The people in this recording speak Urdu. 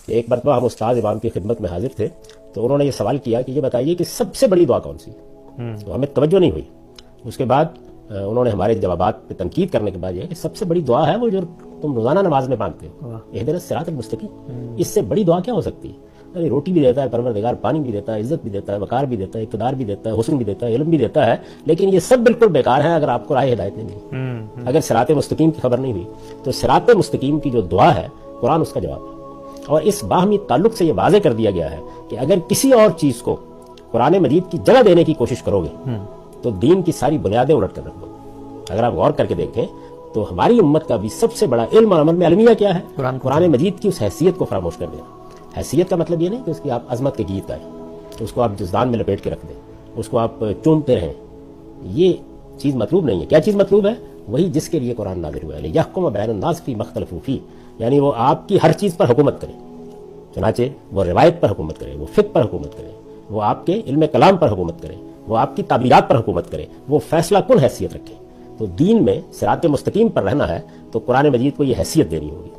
ایک مرتبہ ہم استاد امام کی خدمت میں حاضر تھے تو انہوں نے یہ سوال کیا کہ یہ بتائیے کہ سب سے بڑی دعا کون سی؟ تو ہمیں توجہ نہیں ہوئی. اس کے بعد انہوں نے ہمارے جوابات پہ تنقید کرنے کے بعد یہ کہ سب سے بڑی دعا ہے وہ جو تم روزانہ نماز میں مانگتے ہو، اہدنا الصراط المستقیم. اس سے بڑی دعا کیا ہو سکتی ہے؟ یعنی روٹی بھی دیتا ہے پروردگار، پانی بھی دیتا ہے، عزت بھی دیتا ہے، وقار بھی دیتا ہے، اقتدار بھی دیتا ہے، حسن بھی دیتا ہے، علم بھی دیتا ہے، لیکن یہ سب بالکل بیکار ہے اگر آپ کو راہ ہدایت نہیں ملی، اگر صراط مستقیم کی خبر نہیں ہوئی. تو صراط مستقیم کی جو دعا ہے قرآن اس کا جواب ہے. اور اس باہمی تعلق سے یہ واضح کر دیا گیا ہے کہ اگر کسی اور چیز کو قرآن مجید کی جگہ دینے کی کوشش کرو گے تو دین کی ساری بنیادیں الٹ کر رکھ دو. اگر آپ غور کر کے دیکھیں تو ہماری امت کا بھی سب سے بڑا علم اور عمل میں المیہ کیا ہے؟ قرآن مجید کی اس حیثیت کو فراموش کر دیا. حیثیت کا مطلب یہ نہیں کہ اس کی آپ عظمت کے گیت گائیں، اس کو آپ جزدان میں لپیٹ کے رکھ دیں، اس کو آپ چومتے رہیں. یہ چیز مطلوب نہیں ہے. کیا چیز مطلوب ہے؟ وہی جس کے لیے قرآن نازل ہوا ہے، یحکم بین الناس فی مختلف فیہ، یعنی وہ آپ کی ہر چیز پر حکومت کرے. چنانچہ وہ روایت پر حکومت کرے، وہ فقہ پر حکومت کرے، وہ آپ کے علم کلام پر حکومت کرے، وہ آپ کی تعبیرات پر حکومت کرے، وہ فیصلہ کن حیثیت رکھے. تو دین میں صراط مستقیم پر رہنا ہے تو قرآن مجید کو یہ حیثیت دینی ہوگی.